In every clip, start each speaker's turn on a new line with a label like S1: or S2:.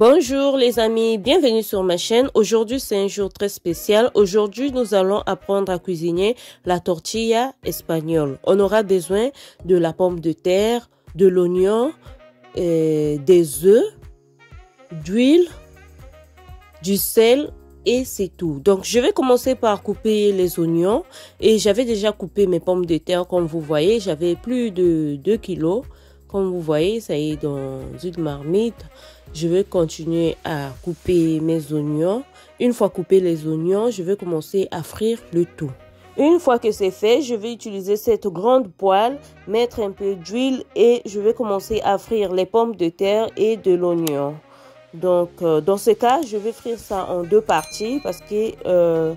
S1: Bonjour les amis, bienvenue sur ma chaîne. Aujourd'hui c'est un jour très spécial. Aujourd'hui nous allons apprendre à cuisiner la tortilla espagnole. On aura besoin de la pomme de terre, de l'oignon, des œufs, d'huile, du sel et c'est tout. Donc je vais commencer par couper les oignons et j'avais déjà coupé mes pommes de terre comme vous voyez. J'avais plus de 2 kilos. Comme vous voyez, ça y est dans une marmite. Je vais continuer à couper mes oignons. Une fois coupé les oignons, je vais commencer à frire le tout. Une fois que c'est fait, je vais utiliser cette grande poêle, mettre un peu d'huile et je vais commencer à frire les pommes de terre et de l'oignon. Donc, dans ce cas, je vais frire ça en deux parties parce que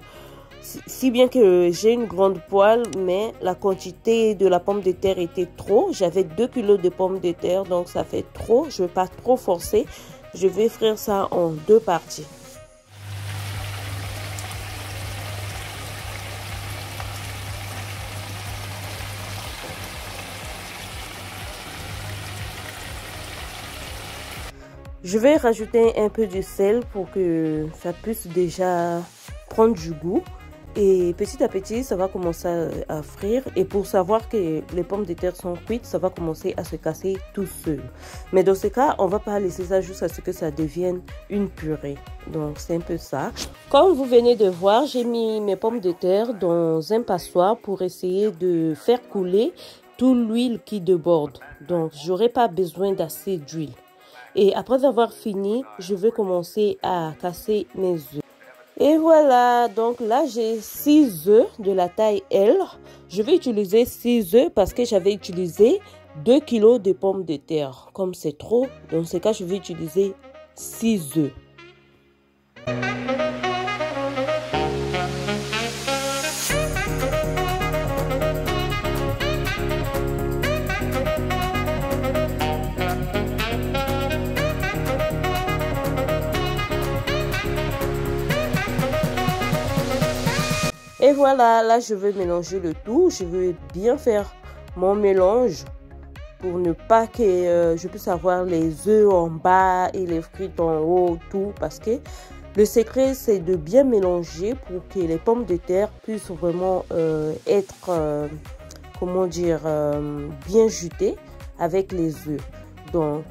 S1: si bien que j'ai une grande poêle, mais la quantité de la pomme de terre était trop. J'avais 2 kilos de pommes de terre, donc ça fait trop. Je ne vais pas trop forcer. Je vais frire ça en deux parties. Je vais rajouter un peu de sel pour que ça puisse déjà prendre du goût. Et petit à petit, ça va commencer à frire. Et pour savoir que les pommes de terre sont cuites, ça va commencer à se casser tout seul. Mais dans ce cas, on va pas laisser ça jusqu'à ce que ça devienne une purée. Donc, c'est un peu ça. Comme vous venez de voir, j'ai mis mes pommes de terre dans un passoire pour essayer de faire couler toute l'huile qui déborde. Donc, j'aurai pas besoin d'assez d'huile. Et après avoir fini, je vais commencer à casser mes œufs. Et voilà, donc là j'ai 6 œufs de la taille L. Je vais utiliser 6 œufs parce que j'avais utilisé 2 kilos de pommes de terre. Comme c'est trop, dans ce cas je vais utiliser 6 œufs. Et voilà, là je vais mélanger le tout. Je vais bien faire mon mélange pour ne pas que je puisse avoir les œufs en bas et les frites en haut, tout. Parce que le secret c'est de bien mélanger pour que les pommes de terre puissent vraiment être, comment dire, bien jutées avec les œufs. Donc,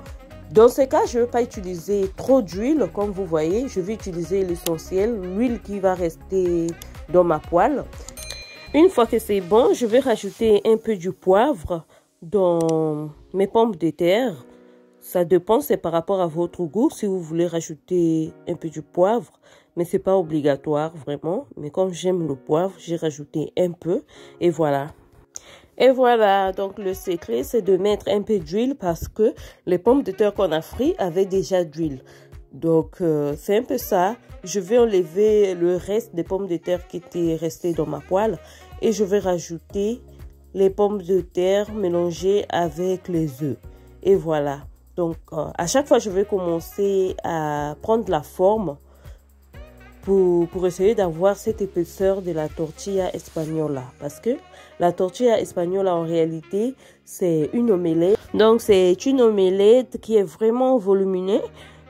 S1: dans ce cas, je ne vais pas utiliser trop d'huile comme vous voyez. Je vais utiliser l'essentiel, l'huile qui va rester dans ma poêle. Une fois que c'est bon, je vais rajouter un peu du poivre dans mes pommes de terre. Ça dépend, c'est par rapport à votre goût. Si vous voulez rajouter un peu du poivre, mais c'est pas obligatoire vraiment. Mais comme j'aime le poivre, j'ai rajouté un peu et voilà. Et voilà, donc le secret c'est de mettre un peu d'huile parce que les pommes de terre qu'on a frites avaient déjà d'huile. Donc c'est un peu ça. Je vais enlever le reste des pommes de terre qui étaient restées dans ma poêle et je vais rajouter les pommes de terre mélangées avec les œufs. Et voilà. Donc à chaque fois je vais commencer à prendre la forme pour essayer d'avoir cette épaisseur de la tortilla espagnole parce que la tortilla espagnole en réalité c'est une omelette. Donc c'est une omelette qui est vraiment volumineuse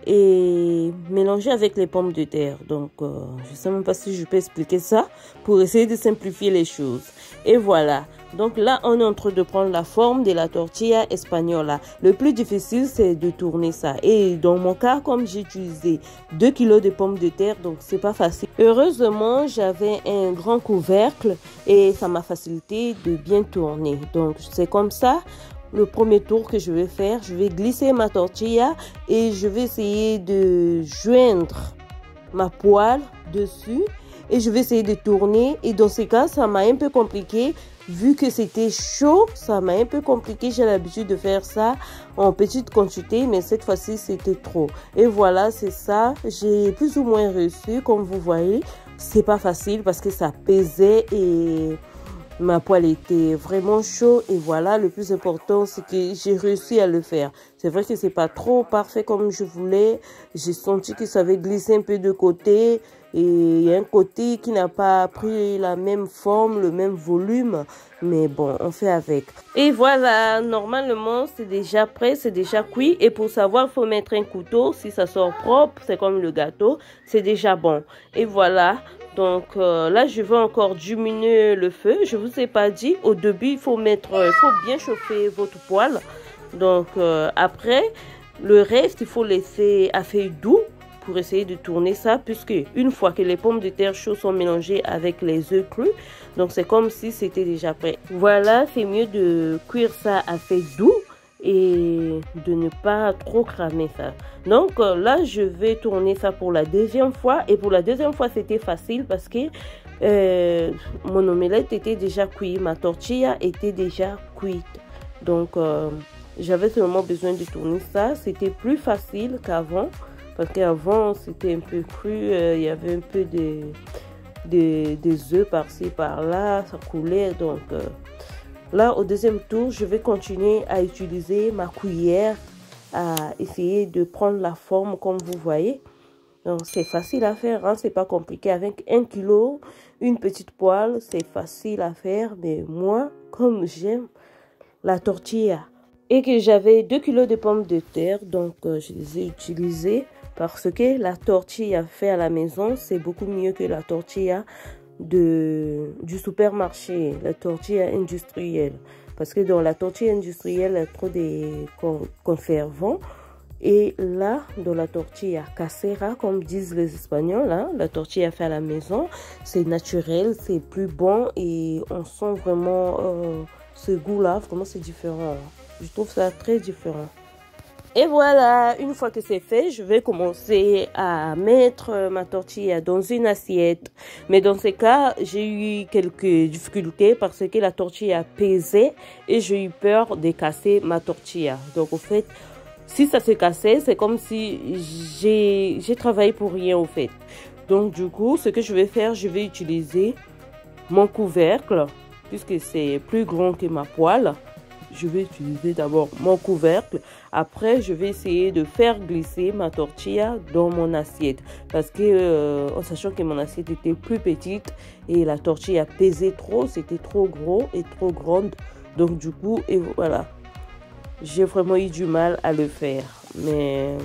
S1: et mélangée avec les pommes de terre. Donc je sais même pas si je peux expliquer ça pour essayer de simplifier les choses. Et voilà. Donc là, on est en train de prendre la forme de la tortilla espagnole. Le plus difficile, c'est de tourner ça. Et dans mon cas, comme j'ai utilisé 2 kilos de pommes de terre, donc c'est pas facile. Heureusement, j'avais un grand couvercle et ça m'a facilité de bien tourner. Donc c'est comme ça. Le premier tour que je vais faire, je vais glisser ma tortilla et je vais essayer de joindre ma poêle dessus. Et je vais essayer de tourner. Et dans ce cas, ça m'a un peu compliqué. Vu que c'était chaud, ça m'a un peu compliqué. J'ai l'habitude de faire ça en petite quantité. Mais cette fois-ci, c'était trop. Et voilà, c'est ça. J'ai plus ou moins réussi. Comme vous voyez, c'est pas facile parce que ça pesait et ma poêle était vraiment chaude. Et voilà, le plus important, c'est que j'ai réussi à le faire. C'est vrai que c'est pas trop parfait comme je voulais. J'ai senti que ça avait glissé un peu de côté. et il y a un côté qui n'a pas pris la même forme, le même volume, mais bon, on fait avec. Et voilà, normalement c'est déjà prêt, c'est déjà cuit, et pour savoir, il faut mettre un couteau. Si ça sort propre, c'est comme le gâteau, c'est déjà bon. Et voilà. Donc là, je vais encore diminuer le feu. Je vous ai pas dit, au début, il faut bien chauffer votre poêle. Donc après, le reste, il faut laisser à feu doux pour essayer de tourner ça, puisque une fois que les pommes de terre chaudes sont mélangées avec les œufs crus, donc c'est comme si c'était déjà prêt. Voilà, c'est mieux de cuire ça à feu doux et de ne pas trop cramer ça. Donc là, je vais tourner ça pour la deuxième fois. Et pour la deuxième fois, c'était facile parce que mon omelette était déjà cuite. Ma tortilla était déjà cuite. Donc, j'avais seulement besoin de tourner ça. C'était plus facile qu'avant. Parce qu'avant, c'était un peu cru. Il y avait un peu des œufs par-ci, par-là. Ça coulait. Donc... là, au deuxième tour, je vais continuer à utiliser ma cuillère à essayer de prendre la forme comme vous voyez. Donc, c'est facile à faire, hein? C'est pas compliqué. Avec 1 kilo, une petite poêle, c'est facile à faire. Mais moi, comme j'aime la tortilla et que j'avais 2 kilos de pommes de terre, donc je les ai utilisées parce que la tortilla faite à la maison, c'est beaucoup mieux que la tortilla du supermarché, la tortilla industrielle, parce que dans la tortilla industrielle il y a trop de conservants, et là dans la tortilla casera, comme disent les Espagnols, hein, la tortilla faite à la maison, c'est naturel, c'est plus bon et on sent vraiment ce goût là, vraiment c'est différent. Je trouve ça très différent. Et voilà, une fois que c'est fait, je vais commencer à mettre ma tortilla dans une assiette. Mais dans ce cas, j'ai eu quelques difficultés parce que la tortilla pesait et j'ai eu peur de casser ma tortilla. Donc, au fait, si ça se cassait, c'est comme si j'ai travaillé pour rien, au fait. Donc, du coup, ce que je vais faire, je vais utiliser mon couvercle, puisque c'est plus grand que ma poêle. Je vais utiliser d'abord mon couvercle. Après, je vais essayer de faire glisser ma tortilla dans mon assiette. Parce que, en sachant que mon assiette était plus petite et la tortilla pesait trop, c'était trop gros et trop grande. Donc, du coup, et voilà. J'ai vraiment eu du mal à le faire. Mais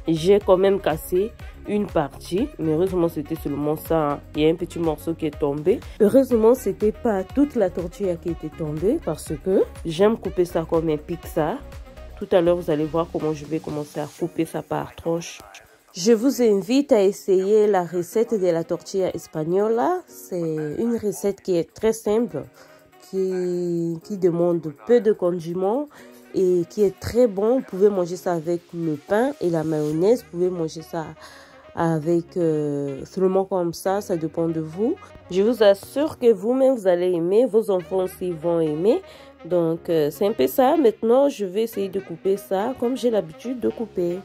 S1: j'ai quand même cassé une partie, mais heureusement c'était seulement ça, hein. Il y a un petit morceau qui est tombé. Heureusement c'était pas toute la tortilla qui était tombée, parce que j'aime couper ça comme un pizza. Tout à l'heure vous allez voir comment je vais commencer à couper ça par tranches. Je vous invite à essayer la recette de la tortilla espagnola. C'est une recette qui est très simple, qui demande peu de condiments et qui est très bon. Vous pouvez manger ça avec le pain et la mayonnaise. Vous pouvez manger ça avec seulement comme ça dépend de vous. Je vous assure que vous-même vous allez aimer, vos enfants aussi vont aimer. Donc c'est un peu ça. Maintenant je vais essayer de couper ça comme j'ai l'habitude de couper.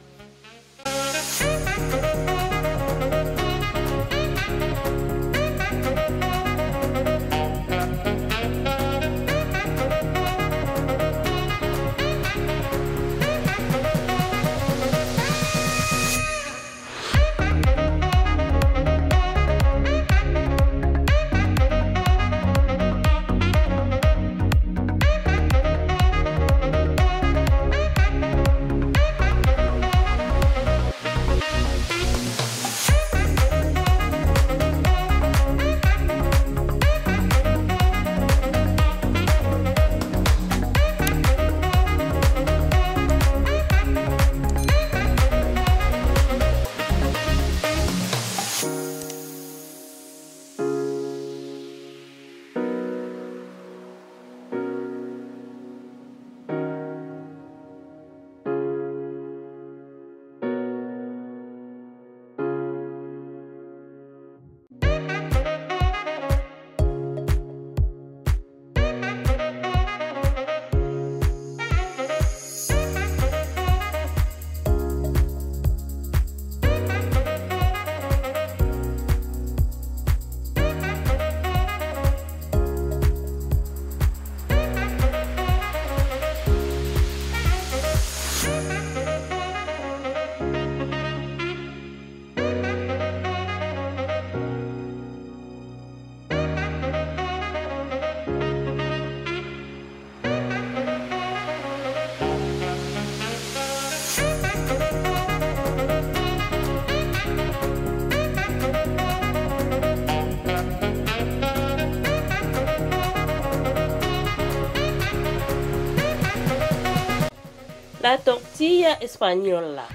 S1: La tortilla espagnole là.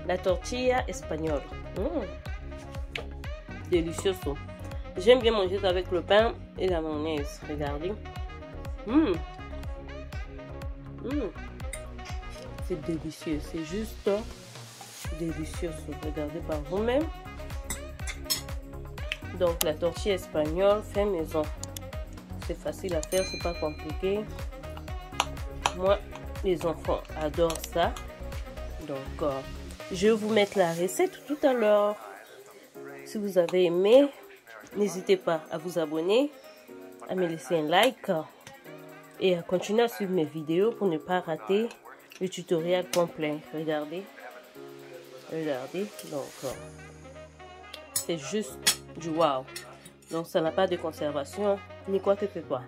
S1: La tortilla espagnole. Délicieux. J'aime bien manger ça avec le pain et la mayonnaise. Regardez. C'est délicieux. C'est juste délicieux. Regardez par vous-même. Donc la tortilla espagnole fait maison. C'est facile à faire, c'est pas compliqué. Moi, les enfants adorent ça. Donc je vais vous mettre la recette tout à l'heure. Si vous avez aimé, n'hésitez pas à vous abonner, à me laisser un like et à continuer à suivre mes vidéos pour ne pas rater le tutoriel complet. Regardez. Regardez. Donc c'est juste du wow. Donc ça n'a pas de conservation ni quoi que ce soit.